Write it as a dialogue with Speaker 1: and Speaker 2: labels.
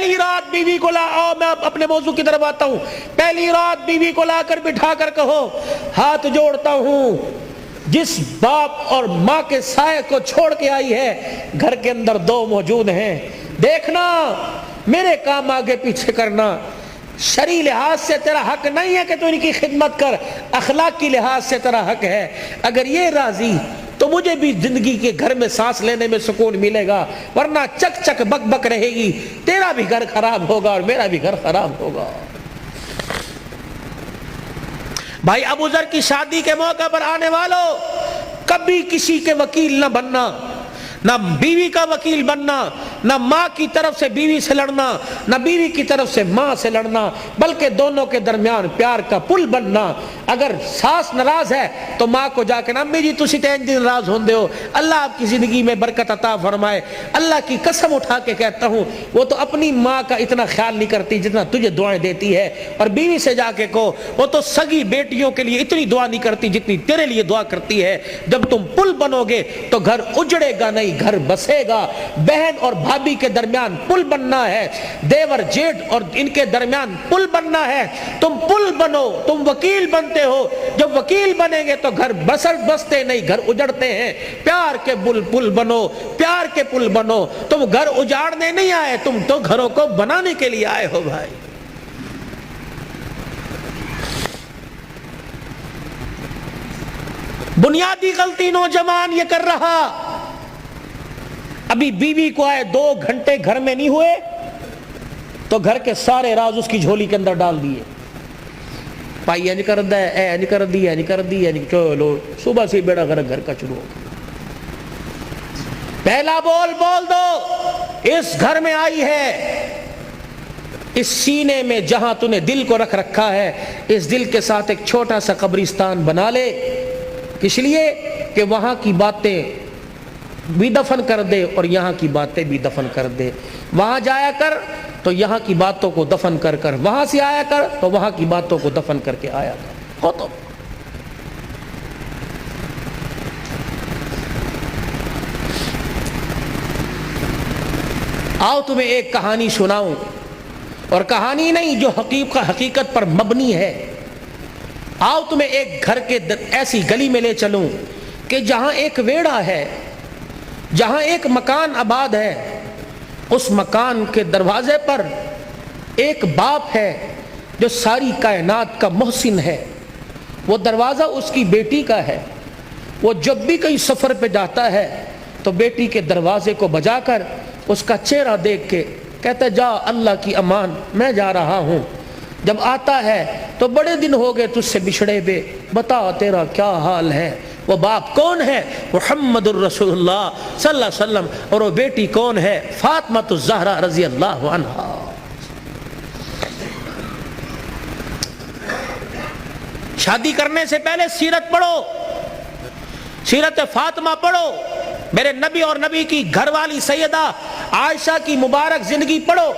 Speaker 1: پہلی رات بیوی کو لا میں اپنے موضوع کی طرف آتا ہوں، پہلی رات بیوی کو لا کر بٹھا کر کہو ہاتھ جوڑتا ہوں جس باپ اور ماں کے سائے کو چھوڑ کے آئی ہے، گھر کے اندر دو موجود ہیں، دیکھنا میرے کام آگے پیچھے کرنا، شرعی لحاظ سے تیرا حق نہیں ہے کہ تو ان کی خدمت کر، اخلاقی لحاظ سے تیرا حق ہے، اگر یہ راضی تو مجھے بھی زندگی کے گھر میں سانس لینے میں سکون ملے گا، ورنہ چک چک بک بک رہے گی، تیرا بھی گھر خراب ہوگا اور میرا بھی گھر خراب ہوگا۔ بھائی ابو ذر کی شادی کے موقع پر آنے والوں، کبھی کسی کے وکیل نہ بننا، نہ بیوی کا وکیل بننا، نہ ماں کی طرف سے بیوی سے لڑنا، نہ بیوی کی طرف سے ماں سے لڑنا، بلکہ دونوں کے درمیان پیار کا پل بننا۔ اگر ساس ناراض ہے تو ماں کو جا کے نا امی جی تسی تے انج ناراض ہوندے ہو، اللہ آپ کی زندگی میں برکت عطا فرمائے، اللہ کی قسم اٹھا کے کہتا ہوں وہ تو اپنی ماں کا اتنا خیال نہیں کرتی جتنا تجھے دعائیں دیتی ہے، اور بیوی سے جا کے کہو وہ تو سگی بیٹیوں کے لیے اتنی دعا نہیں کرتی جتنی تیرے لیے دعا کرتی ہے۔ جب تم پل بنو گے تو گھر اجڑے گا نہیں، گھر بسے گا۔ بہن اور بھابھی کے درمیان پل بننا ہے، دیور جیٹھ اور ان کے درمیان پل بننا ہے، تم پل بنو، تم وکیل بنتے ہو، جب وکیل بنیں گے تو گھر بستے نہیں، گھر اجڑتے ہیں۔ پیار کے پل بنو، پیار کے پل بنو، تم گھر اجاڑنے نہیں آئے، تم تو گھروں کو بنانے کے لیے آئے ہو بھائی۔ بنیادی غلطی نوجوان یہ کر رہا، ابھی بیوی کو آئے 2 گھنٹے گھر میں نہیں ہوئے تو گھر کے سارے راز اس کی جھولی کے اندر ڈال دیے، بھائی اینج کر دا ہے، اینج کر دی، اینج کر دی، اینج، چلو صبح سے بیڑا غرق گھر کا شروع ہو گیا۔ پہلا بول دو اس گھر میں آئی ہے، اس سینے میں جہاں تو نے دل کو رکھ رکھا ہے، اس دل کے ساتھ ایک چھوٹا سا قبرستان بنا لے، اس لیے کہ وہاں کی باتیں بھی دفن کر دے اور یہاں کی باتیں بھی دفن کر دے۔ وہاں جایا کر تو یہاں کی باتوں کو دفن کر کر، وہاں سے آیا کر تو وہاں کی باتوں کو دفن کر کے آیا کر، ہو تو۔ آؤ تمہیں ایک کہانی سناؤں، اور کہانی نہیں جو حقیقت پر مبنی ہے۔ آؤ تمہیں ایک گھر کے ایسی گلی میں لے چلوں کہ جہاں ایک ویڑا ہے، جہاں ایک مکان آباد ہے، اس مکان کے دروازے پر ایک باپ ہے جو ساری کائنات کا محسن ہے، وہ دروازہ اس کی بیٹی کا ہے، وہ جب بھی کہیں سفر پہ جاتا ہے تو بیٹی کے دروازے کو بجا کر اس کا چہرہ دیکھ کے کہتا ہے جا اللہ کی امان میں جا رہا ہوں۔ جب آتا ہے تو بڑے دن ہو گئے تجھ سے بچھڑے ہوئے، بتا تیرا کیا حال ہے۔ وہ باپ کون ہے؟ محمد الرسول اللہ صلی اللہ علیہ وسلم، اور وہ بیٹی کون ہے؟ فاطمہ الزہرا رضی اللہ عنہا۔ شادی کرنے سے پہلے سیرت پڑھو، سیرت فاطمہ پڑھو، میرے نبی اور نبی کی گھر والی سیدہ عائشہ کی مبارک زندگی پڑھو۔